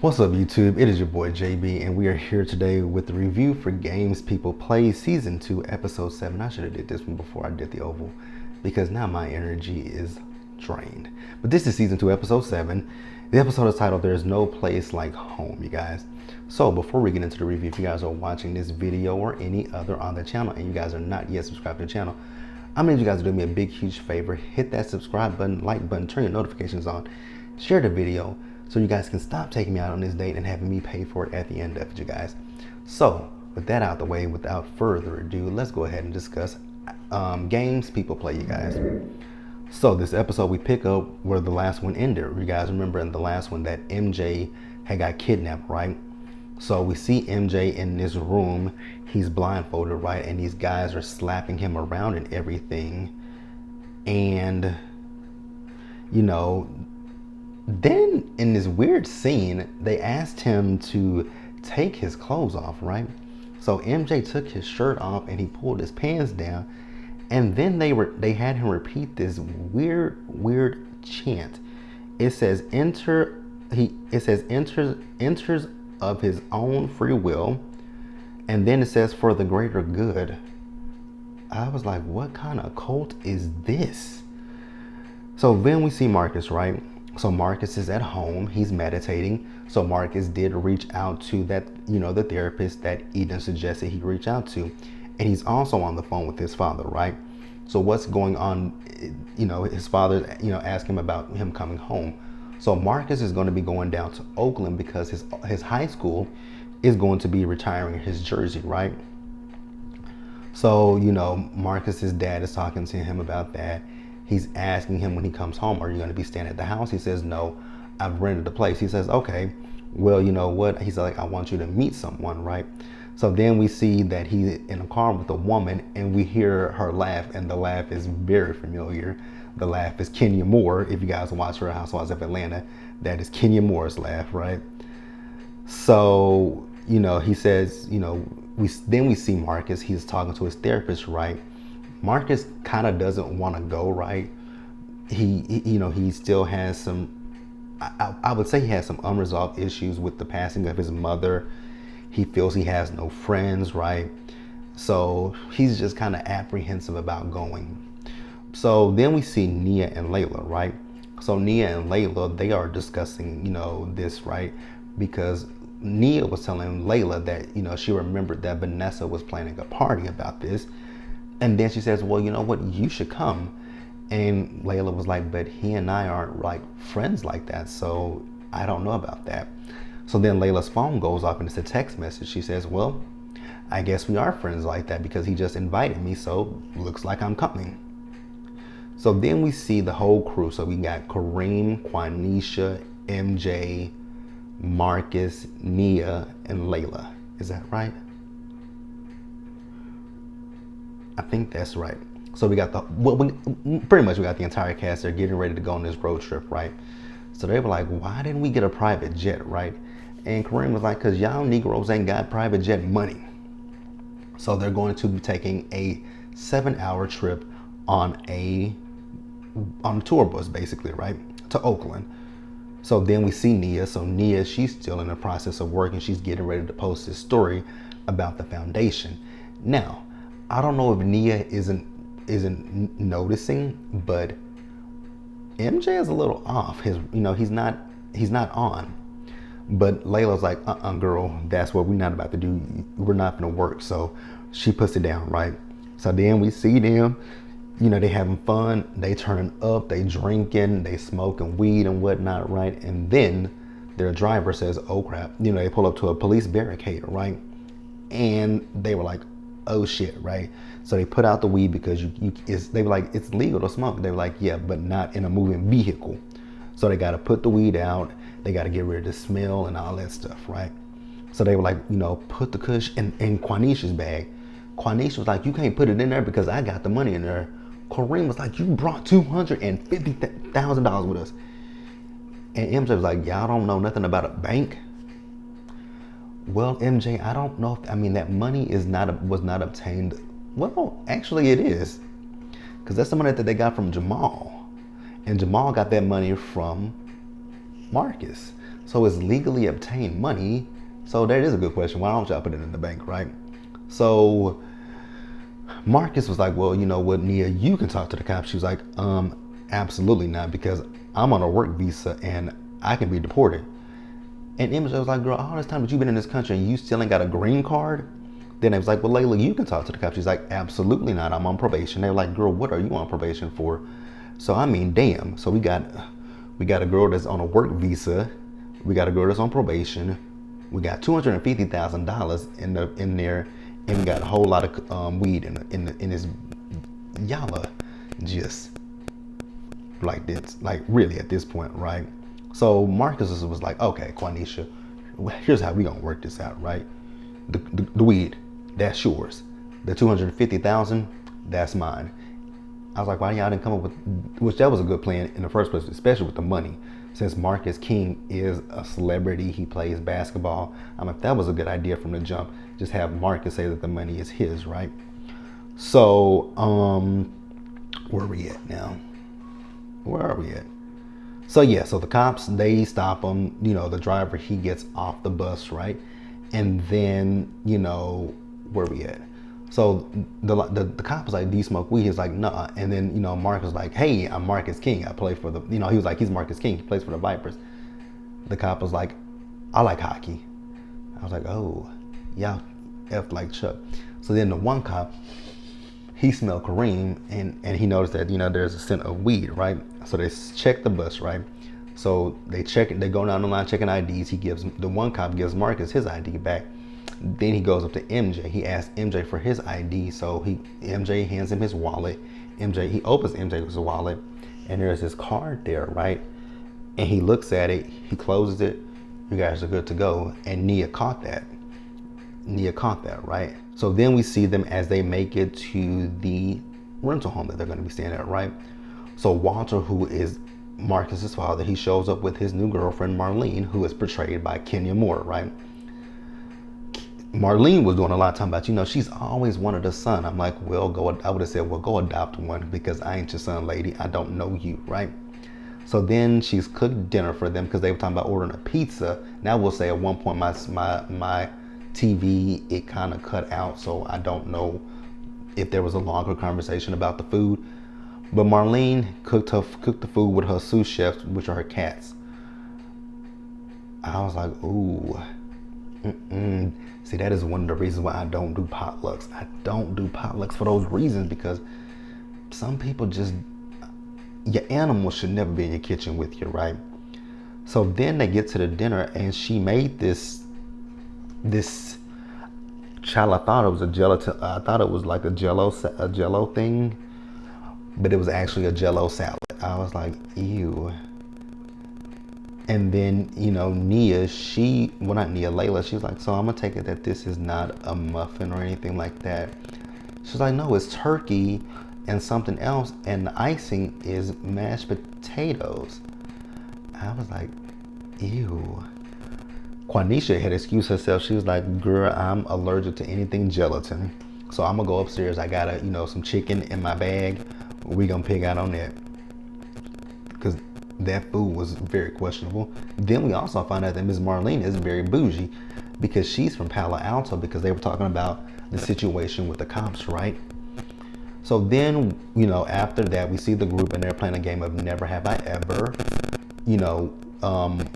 What's up, YouTube? It is your boy JB, and we are here today with the review for Games People Play Season 2, Episode 7. I should have did this one before I did the Oval, because now my energy is drained. But this is Season 2, Episode 7. The episode is titled, There's No Place Like Home, you guys. So before we get into the review, if you guys are watching this video or any other on the channel, and you guys are not yet subscribed to the channel, I'm going to need you guys to do me a big, huge favor. Hit that subscribe button, like button, turn your notifications on, share the video, so you guys can stop taking me out on this date and having me pay for it at the end of it, you guys. So with that out the way, without further ado, let's go ahead and discuss games people play, you guys. So this episode we pick up where the last one ended. You guys remember in the last one that MJ had got kidnapped, right? So we see MJ in this room. He's blindfolded, right? And these guys are slapping him around and everything. And, you know, then in this weird scene, they asked him to take his clothes off, right? So MJ took his shirt off and he pulled his pants down, and then they had him repeat this weird chant. It says enters of his own free will, and then it says for the greater good. I was like, what kind of cult is this? So then we see Marcus, right? So Marcus is at home, he's meditating. So Marcus did reach out to that, the therapist that Eden suggested he reach out to. And he's also on the phone with his father, right? So what's going on, his father, asked him about him coming home. So Marcus is going to be going down to Oakland because his high school is going to be retiring his jersey, right? So, Marcus's dad is talking to him about that. He's asking him when he comes home, are you going to be staying at the house? He says, no, I've rented a place. He says, okay, well, you know what? He's like, I want you to meet someone, right? So then we see that he's in a car with a woman and we hear her laugh, and the laugh is very familiar. The laugh is Kenya Moore. If you guys watch Real Housewives of Atlanta, that is Kenya Moore's laugh, right? So, he says, we see Marcus, he's talking to his therapist, right? Marcus kind of doesn't want to go, right? He still has some, I would say he has some unresolved issues with the passing of his mother. He feels he has no friends, right? So he's just kind of apprehensive about going. So then we see Nia and Layla, right? So Nia and Layla, they are discussing, this, right? Because Nia was telling Layla that, she remembered that Vanessa was planning a party about this. And then she says, well, you know what, you should come. And Layla was like, but he and I aren't like friends like that, so I don't know about that. So then Layla's phone goes off and it's a text message. She says, well, I guess we are friends like that because he just invited me, so looks like I'm coming. So then we see the whole crew. So we got Kareem, Quanisha, MJ, Marcus, Nia, and Layla. Is that right? I think that's right. So we got pretty much we got the entire cast. They're getting ready to go on this road trip, right? So they were like, why didn't we get a private jet, right? And Kareem was like, because y'all Negroes ain't got private jet money. So they're going to be taking a 7-hour trip on a tour bus, basically, right? To Oakland. So then we see Nia. So Nia, she's still in the process of working. She's getting ready to post this story about the foundation. Now, I don't know if Nia isn't noticing, but MJ is a little off. He's not on. But Layla's like, girl, that's what we're not about to do. We're not gonna work. So she puts it down, right? So then we see them, they having fun, they turning up, they drinking, they smoking weed and whatnot, right? And then their driver says, oh crap, they pull up to a police barricade, right? And they were like, oh shit, right? So they put out the weed because they were like, it's legal to smoke. They were like, yeah, but not in a moving vehicle. So they got to put the weed out. They got to get rid of the smell and all that stuff, right? So they were like, put the kush in Quanisha's bag. Quanisha was like, you can't put it in there because I got the money in there. Kareem was like, you brought $250,000 with us. And MJ was like, y'all don't know nothing about a bank? Well, MJ, I don't know if, that money was not obtained. Well, actually it is. Because that's the money that they got from Jamal. And Jamal got that money from Marcus. So it's legally obtained money. So that is a good question. Why don't y'all put it in the bank, right? So Marcus was like, well, you know what, Nia, you can talk to the cops. She was like, absolutely not, because I'm on a work visa and I can be deported. And MJ was like, girl, all this time that you've been in this country and you still ain't got a green card? Then they was like, well, Layla, you can talk to the cops. She's like, absolutely not. I'm on probation. They were like, girl, what are you on probation for? So I mean, damn. So we got a girl that's on a work visa. We got a girl that's on probation. We got $250,000 in there, and we got a whole lot of weed in this. Y'all are just like this, like really at this point, right? So Marcus was like, okay, Quanisha, here's how we gonna work this out, right? The weed, that's yours. The 250,000, that's mine. I was like, why y'all didn't come up with, which that was a good plan in the first place, especially with the money. Since Marcus King is a celebrity, he plays basketball. I mean, that was a good idea from the jump. Just have Marcus say that the money is his, right? So, where are we at now? Where are we at? So yeah, so the cops, they stop him. You know, the driver, he gets off the bus, right? And then, you know, where are we at? So the cop was like, do you smoke weed? He's like, nah. And then, you know, Mark was like, hey, I'm Marcus King. I play for the, you know, he was like, he's Marcus King. He plays for the Vipers. The cop was like, I like hockey. I was like, oh, y'all F like Chuck. So then the one cop, he smelled Kareem and he noticed that, you know, there's a scent of weed, right? So they check the bus, right? So they go down the line checking IDs. The one cop gives Marcus his ID back. Then he goes up to MJ. He asks MJ for his ID. So MJ hands him his wallet. He opens MJ's wallet and there's his card there, right? And he looks at it, he closes it. You guys are good to go. And Nia caught that, right? So then we see them as they make it to the rental home that they're going to be staying at, right? So Walter, who is Marcus's father, he shows up with his new girlfriend, Marlene, who is portrayed by Kenya Moore, right? Marlene was doing a lot of time about, you know, she's always wanted a son. I'm like, well, I would have said, well, go adopt one because I ain't your son, lady. I don't know you, right? So then she's cooked dinner for them because they were talking about ordering a pizza. Now we'll say at one point my TV, it kind of cut out, so I don't know if there was a longer conversation about the food. But Marlene cooked the food with her sous chefs, which are her cats. I was like, ooh. See, that is one of the reasons why I don't do potlucks. I don't do potlucks for those reasons, because some people just, your animals should never be in your kitchen with you, right? So then they get to the dinner and she made this child, I thought it was a gelatin, I thought it was like a jello thing, but it was actually a jello salad. I was like, ew. And then, you know, Layla, she was like, so I'm gonna take it that this is not a muffin or anything like that. She's like, no, it's turkey and something else, and the icing is mashed potatoes. I was like, ew. Quanisha had excused herself. She was like, girl, I'm allergic to anything gelatin. So I'm gonna go upstairs. I got some chicken in my bag. We gonna pig out on that. Because that food was very questionable. Then we also find out that Ms. Marlene is very bougie because she's from Palo Alto, because they were talking about the situation with the cops, right? So then, you know, after that, we see the group and they're playing a game of Never Have I Ever. You know,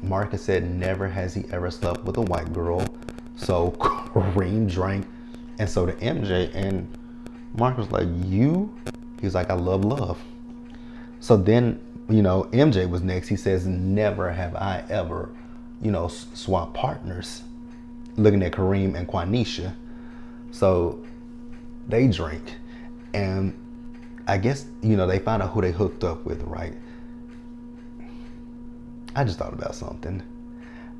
Marcus said never has he ever slept with a white girl. So Kareem drank, and so to MJ, and Marcus was like, you? He was like, I love. So then, you know, MJ was next. He says, never have I ever, you know, swapped partners. Looking at Kareem and Quanisha. So they drink. And I guess, you know, they find out who they hooked up with, right? I just thought about something.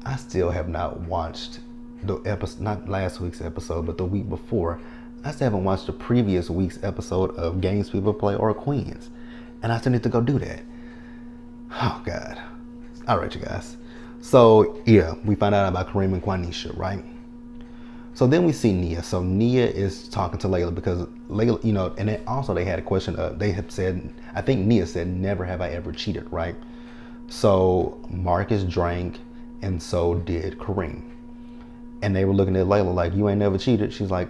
I still have not watched the episode, not last week's episode, but the week before. I still haven't watched the previous week's episode of Games People Play or Queens. And I still need to go do that. Oh, God. All right, you guys. So, yeah, we find out about Kareem and Quanisha, right? So then we see Nia. So Nia is talking to Layla because Layla, you know, and then also they had a question of, they have said, I think Nia said, never have I ever cheated, right? So Marcus drank and so did Kareem. And they were looking at Layla like, you ain't never cheated. She's like,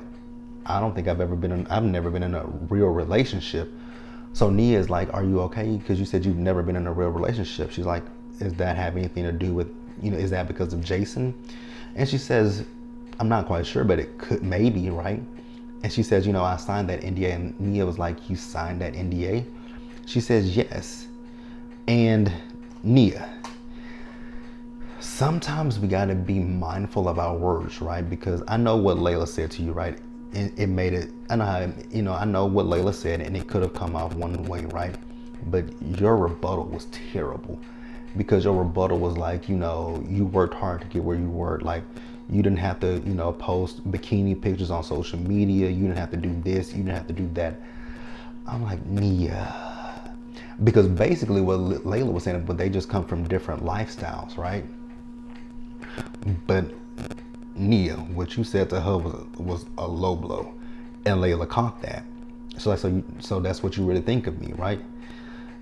I don't think I've never been in a real relationship. So Nia is like, are you okay? Because you said you've never been in a real relationship. She's like, does that have anything to do with, is that because of Jason? And she says, I'm not quite sure, but it could, maybe, right? And she says, I signed that NDA. And Nia was like, you signed that NDA? She says, yes. And Nia, sometimes we got to be mindful of our words, right? Because I know what Layla said to you, right? It made it, I know how, I know what Layla said, and it could have come off one way, right? But your rebuttal was terrible, because your rebuttal was like, you worked hard to get where you were. Like, you didn't have to, post bikini pictures on social media. You didn't have to do this. You didn't have to do that. I'm like, Nia. Because basically what Layla was saying, but they just come from different lifestyles, right? But Nia, what you said to her was a low blow, and Layla caught that. So that's what you really think of me, right?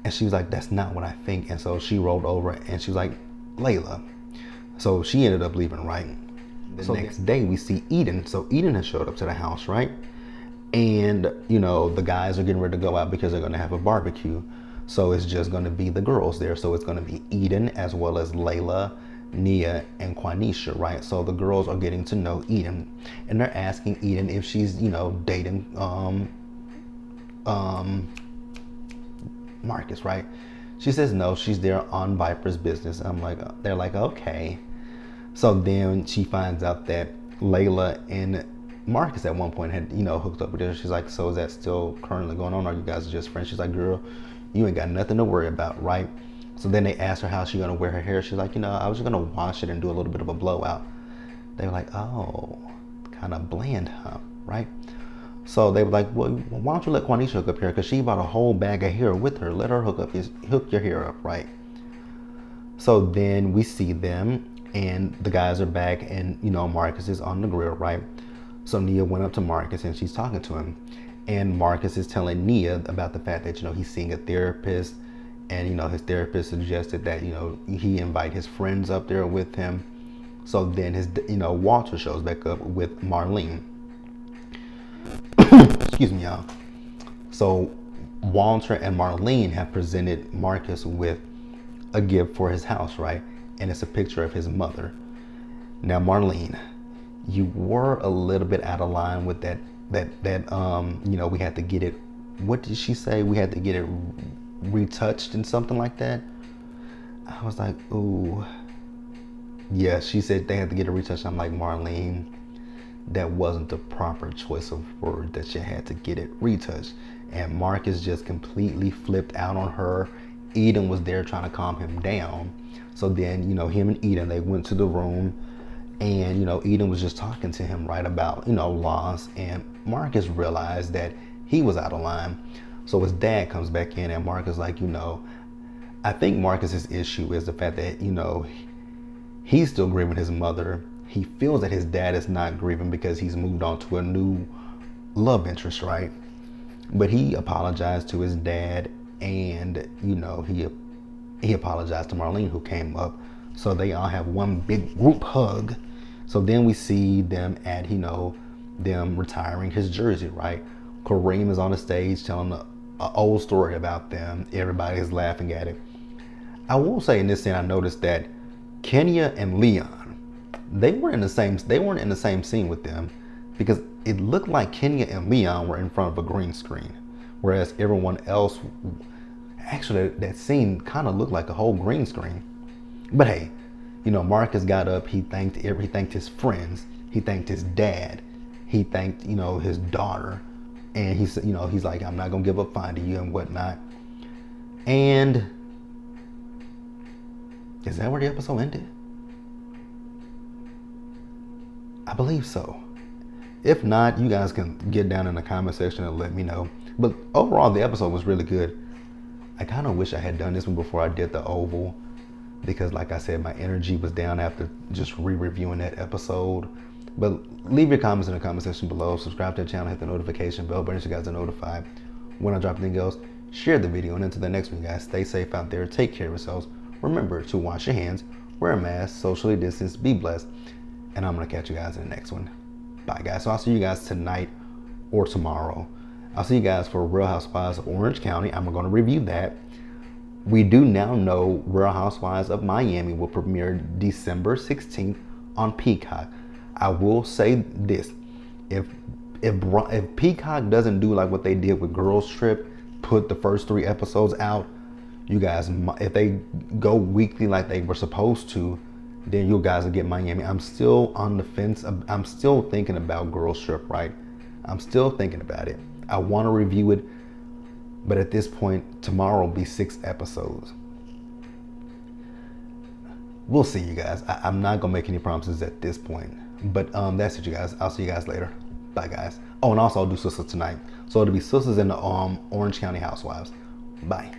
And she was like, that's not what I think. And so she rolled over and she was like, Layla. So she ended up leaving, right? The next day we see Eden. So Eden has showed up to the house, right? And the guys are getting ready to go out because they're going to have a barbecue. So it's just going to be the girls there. So it's going to be Eden as well as Layla, Nia, and Quanisha, right? So the girls are getting to know Eden, and they're asking Eden if she's, dating Marcus, right? She says no, she's there on Viper's business. They're like, okay. So then she finds out that Layla and Marcus at one point had, hooked up with her. She's like, so is that still currently going on? Or are you guys just friends? She's like, girl, you ain't got nothing to worry about, right? So then they asked her how she's gonna wear her hair. She's like, I was just gonna wash it and do a little bit of a blowout. They were like, oh, kind of bland, huh? Right? So they were like, well, why don't you let Quanisha hook up here? Because she bought a whole bag of hair with her. Let her hook your hair up, right? So then we see them, and the guys are back, and Marcus is on the grill, right? So Nia went up to Marcus and she's talking to him, and Marcus is telling Nia about the fact that he's seeing a therapist. And his therapist suggested that he invite his friends up there with him. So then his Walter shows back up with Marlene. Excuse me, y'all. So Walter and Marlene have presented Marcus with a gift for his house, right? And it's a picture of his mother. Now, Marlene, you were a little bit out of line with that. We had to get it. What did she say? We had to get it retouched and something like that. I was like, ooh. Yeah, she said they had to get it retouched. I'm like, Marlene, that wasn't the proper choice of word, that you had to get it retouched. And Marcus just completely flipped out on her. Eden was there trying to calm him down. So then, him and Eden, they went to the room, and, Eden was just talking to him, right, about, loss. And Marcus realized that he was out of line. So his dad comes back in, and Marcus like, I think Marcus's issue is the fact that, he's still grieving his mother. He feels that his dad is not grieving because he's moved on to a new love interest, right? But he apologized to his dad, and, he apologized to Marlene, who came up. So they all have one big group hug. So then we see them at, them retiring his jersey, right? Kareem is on the stage telling an old story about them. Everybody is laughing at it. I will say in this scene, I noticed that Kenya and Leon, they weren't in the same scene with them, because it looked like Kenya and Leon were in front of a green screen, whereas everyone else, actually that scene kind of looked like a whole green screen. But hey, Marcus got up, he thanked his friends, he thanked his dad, he thanked, his daughter. And he's like, I'm not gonna give up finding you and whatnot. And is that where the episode ended? I believe so. If not, you guys can get down in the comment section and let me know. But overall, the episode was really good. I kind of wish I had done this one before I did the Oval, because like I said, my energy was down after just re-reviewing that episode. But leave your comments in the comment section below. Subscribe to the channel, hit the notification bell button so you guys are notified when I drop anything else. Share the video, and until the next one, guys, stay safe out there. Take care of yourselves. Remember to wash your hands, wear a mask, socially distance, be blessed, and I'm gonna catch you guys in the next one. Bye, guys. So I'll see you guys tonight or tomorrow. I'll see you guys for Real Housewives of Orange County. I'm gonna review that. We do now know Real Housewives of Miami will premiere December 16th on Peacock. I will say this: if Peacock doesn't do like what they did with Girls Trip, put the first 3 episodes out, you guys, if they go weekly like they were supposed to, then you guys will get Miami. I'm still on the fence. I'm still thinking about Girls Trip, right? I'm still thinking about it. I want to review it, but at this point, tomorrow will be 6 episodes. We'll see, you guys. I'm not gonna make any promises at this point, but that's it, you guys. I'll see you guys later. Bye, guys. Oh, and also I'll do Sisters tonight, so it'll be Sisters in the Orange County Housewives. Bye.